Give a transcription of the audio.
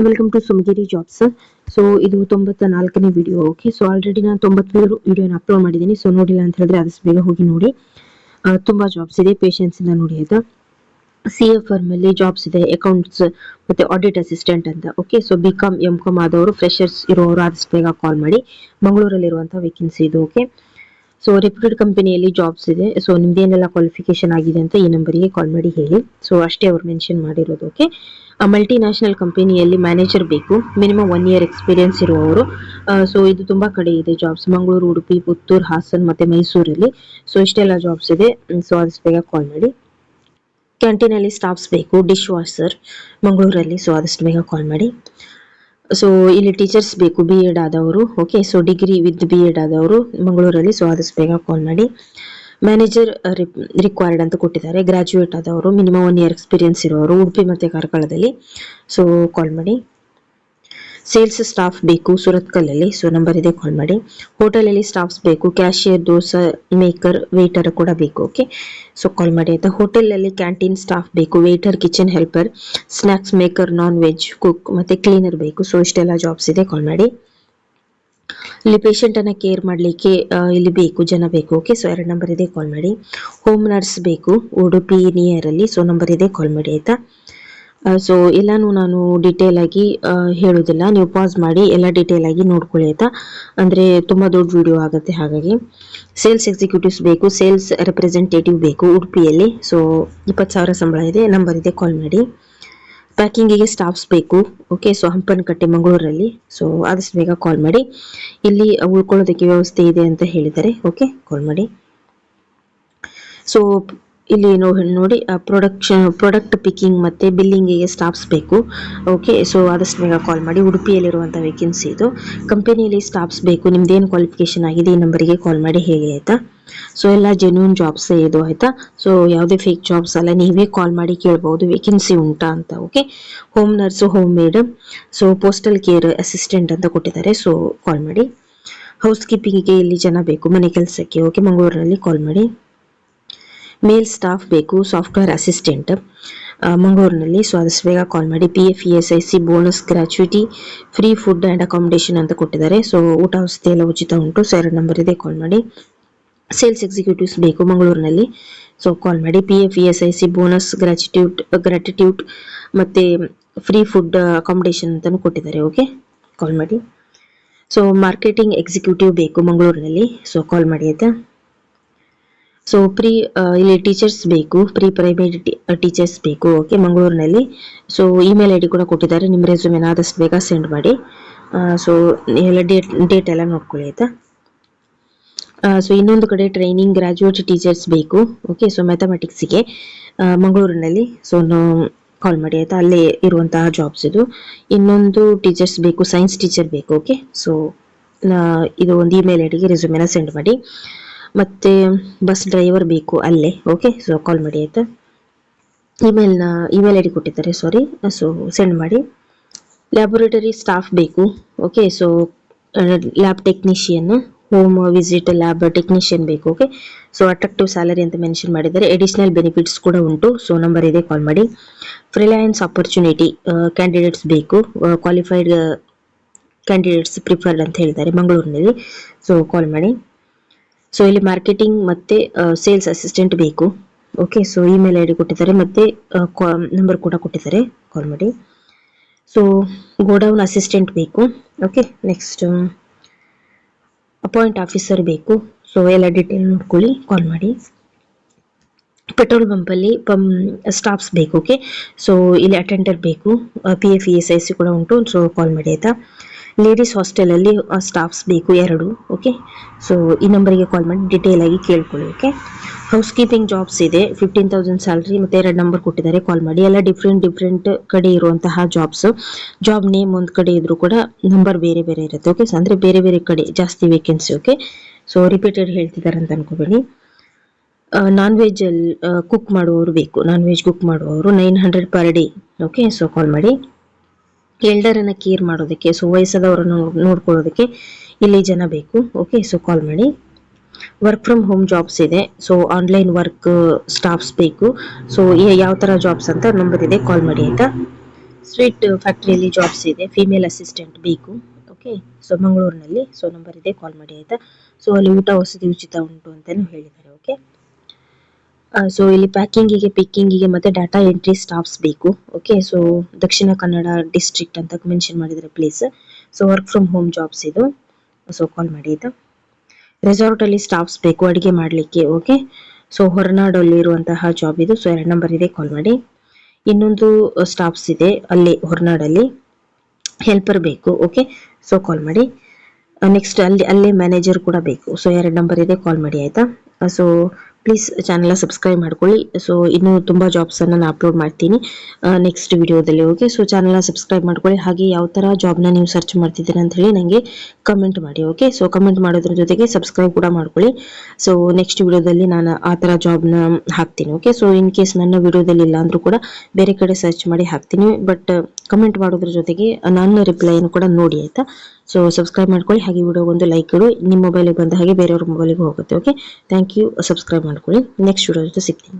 Welcome to Sumagiri jobs. So ಇದು 94ನೇ video. Okay, so already ನಾನು 90 ವಿಡಿಯೋನ ಅಪ್ಲೋಡ್ ಮಾಡಿದ್ದೀನಿ. ಸೊ ನೋಡಿಲ್ಲ ಅಂತ ಹೇಳಿದ್ರೆ ಆದಷ್ಟು ಬೇಗ ಹೋಗಿ ನೋಡಿ. ತುಂಬಾ ಜಾಬ್ಸ್ ಇದೆ, ಪೇಷನ್ಸ್ ಇಂದ ನೋಡಿ ಆಯ್ತಾ. CA ಫರ್ಮ್ ಅಲ್ಲಿ ಜಾಬ್ಸ್ ಇದೆ, ಅಕೌಂಟ್ಸ್ ಮತ್ತೆ ಆಡಿಟ್ ಅಸಿಸ್ಟೆಂಟ್ ಅಂತ. ಓಕೆ, ಸೊ BCom MCom ಆದವರು, ಫ್ರೆಶರ್ಸ್ ಇರೋರು ಆದಷ್ಟು ಬೇಗ ಕಾಲ್ ಮಾಡಿ. ಮಂಗಳೂರಲ್ಲಿ ಇರುವಂತಹ ವೇಕೆನ್ಸಿ ಇದು. ಓಕೆ, ಸೊ ರೆಪ್ಯೂಟೆಡ್ ಕಂಪನಿಯಲ್ಲಿ ಜಾಬ್ಸ್ ಇದೆ. ಸೊ ನಿಮ್ದೇನೆಲ್ಲ ಕ್ವಾಲಿಫಿಕೇಶನ್ ಆಗಿದೆ ಅಂತ ಈ ನಂಬರಿಗೆ ಕಾಲ್ ಮಾಡಿ ಹೇಳಿ. ಸೊ ಅಷ್ಟೇ ಅವ್ರು ಮೆನ್ಷನ್ ಮಾಡಿರೋದು. ಓಕೆ, ಮಲ್ಟಿ ನ್ಯಾಷನಲ್ ಕಂಪನಿಯಲ್ಲಿ ಮ್ಯಾನೇಜರ್ ಬೇಕು, ಮಿನಿಮಮ್ 1 year ಎಕ್ಸ್ಪೀರಿಯನ್ಸ್ ಇರುವವರು. ಸೊ ಇದು ತುಂಬಾ ಕಡೆ ಇದೆ ಜಾಬ್ಸ್, ಮಂಗಳೂರು, ಉಡುಪಿ, ಪುತ್ತೂರು, ಹಾಸನ್ ಮತ್ತೆ ಮೈಸೂರಲ್ಲಿ. ಸೊ ಇಷ್ಟೆಲ್ಲ ಜಾಬ್ಸ್ ಇದೆ. ಸೊ ಆದಷ್ಟು ಬೇಗ ಕಾಲ್ ಮಾಡಿ. ಕ್ಯಾಂಟೀನ್ ಅಲ್ಲಿ ಸ್ಟಾಫ್ಸ್ ಬೇಕು, ಡಿಶ್ ವಾಷರ್ ಮಂಗಳೂರಲ್ಲಿ. ಸೊ ಆದಷ್ಟು ಬೇಗ ಕಾಲ್ ಮಾಡಿ. ಸೊ ಇಲ್ಲಿ ಟೀಚರ್ಸ್ ಬೇಕು, BEd ಆದವರು. Okay, so degree with BEd ಆದವರು ಮಂಗಳೂರಲ್ಲಿ. ಸೊ ಆದಷ್ಟು ಬೇಗ ಕಾಲ್ ಮಾಡಿ. ಮ್ಯಾನೇಜರ್ ರಿಕ್ವೈರ್ಡ್ ಅಂತ ಕೊಟ್ಟಿದ್ದಾರೆ, ಗ್ರಾಜುಯೇಟ್ ಆದವರು, ಮಿನಿಮಮ್ 1 year ಎಕ್ಸ್ಪೀರಿಯನ್ಸ್ ಇರೋರು, ಉಡುಪಿ ಮತ್ತೆ ಕಾರ್ಕಳದಲ್ಲಿ. ಸೊ ಕಾಲ್ ಮಾಡಿ. ಸೇಲ್ಸ್ ಸ್ಟಾಫ್ ಬೇಕು ಸುರತ್ಕಲ್ಲಲ್ಲಿ. ಸೊ ನಂಬರ್ ಇದೆ, ಕಾಲ್ ಮಾಡಿ. ಹೋಟೆಲ್ ಅಲ್ಲಿ ಸ್ಟಾಫ್ಸ್ ಬೇಕು, ಕ್ಯಾಶಿಯರ್, ದೋಸಾ ಮೇಕರ್, ವೇಟರ್ ಕೂಡ ಬೇಕು. ಓಕೆ, ಸೊ ಕಾಲ್ ಮಾಡಿ ಆಯ್ತಾ. ಹೋಟೆಲ್ ಅಲ್ಲಿ ಕ್ಯಾಂಟೀನ್ ಸ್ಟಾಫ್ ಬೇಕು, waiter, kitchen helper, snacks maker, non veg cook ಮತ್ತೆ ಕ್ಲೀನರ್ ಬೇಕು. ಸೊ ಇಷ್ಟೆಲ್ಲ ಜಾಬ್ಸ್ ಇದೆ, ಕಾಲ್ ಮಾಡಿ. ಇಲ್ಲಿ ಪೇಷಂಟ್ ಅನ್ನ ಕೇರ್ ಮಾಡ್ಲಿಕ್ಕೆ ಇಲ್ಲಿ ಬೇಕು, ಜನ ಬೇಕು. ಓಕೆ, ಸೊ 2 ನಂಬರ್ ಇದೆ, ಕಾಲ್ ಮಾಡಿ. ಹೋಮ್ ನರ್ಸ್ ಬೇಕು ಉಡುಪಿ ನಿಯರ್ ಅಲ್ಲಿ. ಸೊ ನಂಬರ್ ಇದೆ, ಕಾಲ್ ಮಾಡಿ ಆಯ್ತಾ. ಸೊ ಎಲ್ಲಾನು ನಾನು ಡಿಟೇಲ್ ಆಗಿ ಹೇಳುದಿಲ್ಲ, ನೀವು ಪಾಸ್ ಮಾಡಿ ಎಲ್ಲ ಡಿಟೇಲ್ ಆಗಿ ನೋಡ್ಕೊಳ್ಳಿ ಆಯ್ತಾ. ಅಂದ್ರೆ ತುಂಬಾ ದೊಡ್ಡ ವಿಡಿಯೋ ಆಗುತ್ತೆ, ಹಾಗಾಗಿ. ಸೇಲ್ಸ್ ಎಕ್ಸಿಕ್ಯೂಟಿವ್ಸ್ ಬೇಕು, ಸೇಲ್ಸ್ ರೆಪ್ರೆಸೆಂಟೇಟಿವ್ ಬೇಕು ಉಡುಪಿಯಲ್ಲಿ. ಸೊ 20,000 ಸಂಬಳ ಇದೆ, ನಂಬರ್ ಇದೆ, ಕಾಲ್ ಮಾಡಿ. ಪ್ಯಾಕಿಂಗಿಗೆ ಸ್ಟಾಫ್ಸ್ ಬೇಕು. ಓಕೆ, ಸೊ ಹಂಪನಕಟ್ಟೆ ಮಂಗಳೂರಲ್ಲಿ. ಸೊ ಆದಷ್ಟು ಬೇಗ ಕಾಲ್ ಮಾಡಿ. ಇಲ್ಲಿ ಉಳ್ಕೊಳ್ಳೋದಕ್ಕೆ ವ್ಯವಸ್ಥೆ ಇದೆ ಅಂತ ಹೇಳಿದ್ದಾರೆ. ಓಕೆ, ಕಾಲ್ ಮಾಡಿ. ಸೊ ಇಲ್ಲಿ ನೋಡಿ ಪ್ರಾಡಕ್ಟ್ ಪಿಕಿಂಗ್ ಮತ್ತೆ ಬಿಲ್ಲಿಂಗಿಗೆ ಸ್ಟಾಫ್ಸ್ ಬೇಕು. ಓಕೆ, ಸೊ ಆದಷ್ಟು ಬೇಗ ಕಾಲ್ ಮಾಡಿ. ಉಡುಪಿಯಲ್ಲಿರುವಂತಹ ವೇಕೆನ್ಸಿ ಇದು. ಕಂಪನಿಯಲ್ಲಿ ಸ್ಟಾಫ್ಸ್ ಬೇಕು, ನಿಮ್ದೇನು ಕ್ವಾಲಿಫಿಕೇಶನ್ ಆಗಿದೆ ಈ ನಂಬರಿಗೆ ಕಾಲ್ ಮಾಡಿ ಹೇಳಿ ಆಯ್ತಾ. ಸೊ ಎಲ್ಲ ಜೆನ್ಯೂನ್ ಜಾಬ್ಸ್ ಇದು ಆಯ್ತಾ. ಸೊ ಯಾವುದೇ ಫೇಕ್ ಜಾಬ್ಸ್ ಅಲ್ಲ, ನೀವೇ ಕಾಲ್ ಮಾಡಿ ಕೇಳಬಹುದು ವೇಕೆನ್ಸಿ ಉಂಟಾ ಅಂತ. Okay, home nurse, home made, so postal care assistant ಅಂತ ಕೊಟ್ಟಿದ್ದಾರೆ. ಸೊ ಕಾಲ್ ಮಾಡಿ. ಹೌಸ್ ಕೀಪಿಂಗ್ಗೆ ಇಲ್ಲಿ ಜನ ಬೇಕು, ಮನೆ ಕೆಲಸಕ್ಕೆ. ಓಕೆ, ಮಂಗಳೂರಿನಲ್ಲಿ, ಕಾಲ್ ಮಾಡಿ. ಮೇಲ್ ಸ್ಟಾಫ್ ಬೇಕು, ಸಾಫ್ಟ್ವೇರ್ ಅಸಿಸ್ಟೆಂಟ್ ಮಂಗಳೂರಿನಲ್ಲಿ. ಸೊ ಆದಷ್ಟು ಬೇಗ ಕಾಲ್ ಮಾಡಿ. PF ESIC bonus, gratuity, free food and accommodation ಅಂತ ಕೊಟ್ಟಿದ್ದಾರೆ. ಸೊ ಊಟ ವಸತಿ ಎಲ್ಲ ಉಚಿತ ಉಂಟು. ಸೊ 2 ನಂಬರ್ ಇದೆ, ಕಾಲ್ ಮಾಡಿ. ಸೇಲ್ಸ್ ಎಕ್ಸಿಕ್ಯೂಟಿವ್ಸ್ ಬೇಕು ಮಂಗಳೂರಿನಲ್ಲಿ. ಸೊ ಕಾಲ್ ಮಾಡಿ. PF ESIC ಬೋನಸ್, ಗ್ರಾಟಿಟ್ಯೂಡ್ ಮತ್ತೆ ಫ್ರೀ ಫುಡ್ ಅಕಾಮಿಡೇಷನ್ ಅಂತಾನು ಕೊಟ್ಟಿದ್ದಾರೆ. ಓಕೆ, ಕಾಲ್ ಮಾಡಿ. ಸೊ ಮಾರ್ಕೆಟಿಂಗ್ ಎಕ್ಸಿಕ್ಯೂಟಿವ್ ಬೇಕು ಮಂಗಳೂರಿನಲ್ಲಿ. ಸೊ ಕಾಲ್ ಮಾಡಿ ಆಯ್ತಾ. ಸೊ ಇಲ್ಲಿ ಟೀಚರ್ಸ್ ಬೇಕು, ಪ್ರೀ ಪ್ರೈಮರಿ ಟೀಚರ್ಸ್ ಬೇಕು. ಓಕೆ, ಮಂಗಳೂರಿನಲ್ಲಿ. ಸೊ ಇಮೇಲ್ ID ಕೂಡ ಕೊಟ್ಟಿದ್ದಾರೆ, ನಿಮ್ಮ ರೆಸ್ಯೂಮೆನ ಆದಷ್ಟು ಬೇಗ ಸೆಂಡ್ ಮಾಡಿ. ಸೊ ಎಲ್ಲ ಡೇಟ್ ಎಲ್ಲ ನೋಡ್ಕೊಳ್ಳಿ ಆಯ್ತಾ. ಸೊ ಇನ್ನೊಂದು ಕಡೆ ಟ್ರೈನಿಂಗ್ ಗ್ರಾಜುಯೇಟ್ ಟೀಚರ್ಸ್ ಬೇಕು. ಓಕೆ, ಸೊ ಮ್ಯಾಥಮೆಟಿಕ್ಸ್ಗೆ ಮಂಗಳೂರಿನಲ್ಲಿ. ಸೊ ಕಾಲ್ ಮಾಡಿ ಆಯ್ತಾ, ಅಲ್ಲೇ ಇರುವಂತಹ ಜಾಬ್ಸ್ ಇದು. ಇನ್ನೊಂದು ಟೀಚರ್ಸ್ ಬೇಕು, ಸೈನ್ಸ್ ಟೀಚರ್ ಬೇಕು. ಓಕೆ, ಸೊ ಇದು ಒಂದು ಇಮೇಲ್ ಐಡಿಗೆ ರೆಸ್ಯೂಮೆನ ಸೆಂಡ್ ಮಾಡಿ. ಮತ್ತೆ ಬಸ್ ಡ್ರೈವರ್ ಬೇಕು ಅಲ್ಲೇ. ಓಕೆ, ಸೊ ಕಾಲ್ ಮಾಡಿ ಆಯ್ತಾ. ಇಮೇಲ್ ಐಡಿ ಕೊಟ್ಟಿದ್ದಾರೆ, ಸಾರಿ. ಸೊ ಸೆಂಡ್ ಮಾಡಿ. ಲ್ಯಾಬೊರೇಟರಿ ಸ್ಟಾಫ್ ಬೇಕು. Okay, so lab technician, home visit lab technician ಬೇಕು. ಓಕೆ, ಸೊ ಅಟ್ರಾಕ್ಟಿವ್ ಸ್ಯಾಲರಿ ಅಂತ ಮೆನ್ಷನ್ ಮಾಡಿದ್ದಾರೆ, ಅಡಿಷನಲ್ ಬೆನಿಫಿಟ್ಸ್ ಕೂಡ ಉಂಟು. ಸೊ ನಂಬರ್ ಇದೆ, ಕಾಲ್ ಮಾಡಿ. ಫ್ರೀಲಾನ್ಸ್ ಆಪರ್ಚುನಿಟಿ ಕ್ಯಾಂಡಿಡೇಟ್ಸ್ ಬೇಕು, ಕ್ವಾಲಿಫೈಡ್ ಕ್ಯಾಂಡಿಡೇಟ್ಸ್ ಪ್ರಿಫರ್ಡ್ ಅಂತ ಹೇಳಿದ್ದಾರೆ ಮಂಗಳೂರಿನಲ್ಲಿ. ಸೊ ಕಾಲ್ ಮಾಡಿ. ಸೊ ಇಲ್ಲಿ ಮಾರ್ಕೆಟಿಂಗ್ ಮತ್ತೆ ಸೇಲ್ಸ್ ಅಸಿಸ್ಟೆಂಟ್ ಬೇಕು. ಓಕೆ, ಸೊ ಇಮೇಲ್ ಐಡಿ ಕೊಟ್ಟಿದ್ದಾರೆ ಮತ್ತೆ ನಂಬರ್ ಕೂಡ ಕೊಟ್ಟಿದ್ದಾರೆ, ಕಾಲ್ ಮಾಡಿ. ಸೊ ಗೋಡೌನ್ ಅಸಿಸ್ಟೆಂಟ್ ಬೇಕು. ಓಕೆ, ನೆಕ್ಸ್ಟ್ ಅಪಾಯಿಂಟ್ ಆಫೀಸರ್ ಬೇಕು. ಸೊ ಎಲ್ಲ ಡೀಟೇಲ್ ನೋಡ್ಕೊಳ್ಳಿ, ಕಾಲ್ ಮಾಡಿ. ಪೆಟ್ರೋಲ್ ಬಂಪಲ್ಲಿ ಸ್ಟಾಫ್ಸ್ ಬೇಕು. ಓಕೆ, ಸೊ ಇಲ್ಲಿ ಅಟೆಂಡರ್ ಬೇಕು, PF ESIC ಕೂಡ ಉಂಟು. ಸೊ ಕಾಲ್ ಮಾಡಿ ಆಯ್ತಾ. ಲೇಡೀಸ್ ಹಾಸ್ಟೆಲ್ ಅಲ್ಲಿ ಸ್ಟಾಫ್ಸ್ ಬೇಕು 2. ಓಕೆ, ಸೊ ಈ ನಂಬರಿಗೆ ಕಾಲ್ ಮಾಡಿ ಡಿಟೇಲ್ ಆಗಿ ಕೇಳ್ಕೊಳ್ಳಿ. ಓಕೆ, ಹೌಸ್ ಕೀಪಿಂಗ್ ಜಾಬ್ಸ್ ಇದೆ, 15,000 ಸ್ಯಾಲರಿ ಮತ್ತೆ 2 ನಂಬರ್ ಕೊಟ್ಟಿದ್ದಾರೆ, ಕಾಲ್ ಮಾಡಿ. ಎಲ್ಲ ಡಿಫ್ರೆಂಟ್ ಕಡೆ ಇರುವಂತಹ ಜಾಬ್ಸ್. ಜಾಬ್ ನೇಮ್ ಒಂದ್ ಕಡೆ ಇದ್ರು ಕೂಡ ನಂಬರ್ ಬೇರೆ ಬೇರೆ ಇರುತ್ತೆ. ಓಕೆ, ಅಂದ್ರೆ ಬೇರೆ ಬೇರೆ ಕಡೆ ಜಾಸ್ತಿ ವೇಕೆನ್ಸಿ. ಓಕೆ, ಸೊ ರಿಪೀಟೆಡ್ ಹೇಳ್ತಿದ್ದಾರೆ ಅಂತ ಅನ್ಕೋಬೇಡಿ. ನಾನ್ ವೆಜ್ ಅಲ್ಲಿ ಕುಕ್ ಮಾಡುವವರು ಬೇಕು, ನಾನ್ ವೆಜ್ ಕುಕ್ ಮಾಡುವವರು 900 ಪರ್ ಡೇ. ಓಕೆ, ಸೊ ಕಾಲ್ ಮಾಡಿ. ಎಲ್ಡರ್ ಅನ್ನ ಕೇರ್ ಮಾಡೋದಕ್ಕೆ, ಸೊ ವಯಸ್ಸಾದವರನ್ನು ನೋಡ್ಕೊಳ್ಳೋದಕ್ಕೆ ಇಲ್ಲಿ ಜನ ಬೇಕು. ಓಕೆ, ಸೊ ಕಾಲ್ ಮಾಡಿ. ವರ್ಕ್ ಫ್ರಮ್ ಹೋಮ್ ಜಾಬ್ಸ್ ಇದೆ, ಸೊ ಆನ್ಲೈನ್ ವರ್ಕ್ ಸ್ಟಾಫ್ಸ್ ಬೇಕು. ಸೊ ಯಾವ ತರ ಜಾಬ್ಸ್ ಅಂತ ನಂಬರ್ ಇದೆ, ಕಾಲ್ ಮಾಡಿ ಆಯ್ತಾ. ಸ್ವೀಟ್ ಫ್ಯಾಕ್ಟ್ರಿಯಲ್ಲಿ ಜಾಬ್ಸ್ ಇದೆ, ಫಿಮೇಲ್ ಅಸಿಸ್ಟೆಂಟ್ ಬೇಕು. ಓಕೆ, ಸೊ ಮಂಗಳೂರಿನಲ್ಲಿ. ಸೊ ನಂಬರ್ ಇದೆ, ಕಾಲ್ ಮಾಡಿ ಆಯ್ತಾ. ಸೊ ಅಲ್ಲಿ ಊಟ ವಸತಿ ಉಚಿತ ಉಂಟು ಅಂತಾನು ಹೇಳಿದ್ದಾರೆ. ಓಕೆ, ಸೊ ಇಲ್ಲಿ ಪ್ಯಾಕಿಂಗಿಗೆ, ಪಿಕ್ಕಿಂಗಿಗೆ ಮತ್ತೆ ಡಾಟಾ ಎಂಟ್ರಿ ಸ್ಟಾಫ್ಸ್ ಬೇಕು. Okay, so Dakshina Kannada district ಅಂತ ಮೆನ್ಷನ್ ಮಾಡಿದರೆ place. So work from home jobs ಇದು. ಸೊ ಕಾಲ್ ಮಾಡಿ ಆಯ್ತಾ. ರೆಸಾರ್ಟ್ ಅಲ್ಲಿ ಸ್ಟಾಫ್ಸ್ ಬೇಕು ಅಡಿಗೆ ಮಾಡ್ಲಿಕ್ಕೆ. ಓಕೆ, ಸೊ ಹೊರನಾಡಲ್ಲಿ ಇರುವಂತಹ ಜಾಬ್ ಇದು. ಸೊ 2 ನಂಬರ್ ಇದೆ, ಕಾಲ್ ಮಾಡಿ. ಇನ್ನೊಂದು ಸ್ಟಾಫ್ಸ್ ಇದೆ ಅಲ್ಲಿ ಹೊರನಾಡಲ್ಲಿ, ಹೆಲ್ಪರ್ ಬೇಕು. ಓಕೆ, ಸೊ ಕಾಲ್ ಮಾಡಿ. ನೆಕ್ಸ್ಟ್ ಅಲ್ಲೇ ಮ್ಯಾನೇಜರ್ ಕೂಡ ಬೇಕು. ಸೊ 2 ನಂಬರ್ ಇದೆ, ಕಾಲ್ ಮಾಡಿ ಆಯ್ತಾ. ಸೊ ಪ್ಲೀಸ್ ಚಾನೆಲ್ ಸಬ್ಸ್ಕ್ರೈಬ್ ಮಾಡ್ಕೊಳ್ಳಿ. ಸೊ ಇನ್ನೂ ತುಂಬಾ ಜಾಬ್ಸ್ ಅನ್ನ ನಾನು ಅಪ್ಲೋಡ್ ಮಾಡ್ತೀನಿ ನೆಕ್ಸ್ಟ್ ವಿಡಿಯೋದಲ್ಲಿ. ಓಕೆ, ಸೊ ಚಾನೆಲ್ ಸಬ್ಸ್ಕ್ರೈಬ್ ಮಾಡ್ಕೊಳ್ಳಿ. ಹಾಗೆ ಯಾವ ತರ ಜಾಬ್ನ ನೀವು ಸರ್ಚ್ ಮಾಡ್ತಿದ್ದೀರಾ ಅಂತ ಹೇಳಿ ನನಗೆ ಕಮೆಂಟ್ ಮಾಡಿ. ಓಕೆ, ಸೊ ಕಮೆಂಟ್ ಮಾಡೋದ್ರ ಜೊತೆಗೆ ಸಬ್ಸ್ಕ್ರೈಬ್ ಕೂಡ ಮಾಡ್ಕೊಳ್ಳಿ. ಸೊ ನೆಕ್ಸ್ಟ್ ವಿಡಿಯೋದಲ್ಲಿ ನಾನು ಆ ತರ ಜಾಬ್ನ ಹಾಕ್ತೀನಿ. ಓಕೆ, ಸೊ ಇನ್ ಕೇಸ್ ನನ್ನ ವಿಡಿಯೋದಲ್ಲಿ ಇಲ್ಲ ಅಂದ್ರೂ ಕೂಡ ಬೇರೆ ಕಡೆ ಸರ್ಚ್ ಮಾಡಿ ಹಾಕ್ತೀನಿ. ಬಟ್ ಕಮೆಂಟ್ ಮಾಡೋದ್ರ ಜೊತೆಗೆ ನನ್ನ ರಿಪ್ಲೈನು ಕೂಡ ನೋಡಿ ಆಯ್ತಾ. ಸೊ ಸಬ್ಸ್ಕ್ರೈಬ್ ಮಾಡ್ಕೊಳ್ಳಿ. ಹಾಗೆ ವಿಡಿಯೋ ಒಂದು ಲೈಕ್ ಇಡು, ನಿಮ್ಮ ಮೊಬೈಲಿಗೆ ಬಂದ ಹಾಗೆ ಬೇರೆಯವ್ರ ಮೊಬೈಲಿಗೆ ಹೋಗುತ್ತೆ. Okay, thank you. ಸಬ್ಸ್ಕ್ರೈಬ್ ಮಾಡ್ಕೊಳ್ಳಿ. ನೆಕ್ಸ್ಟ್ ವಿಡಿಯೋ ಜೊತೆ ಸಿಗ್ತೀನಿ.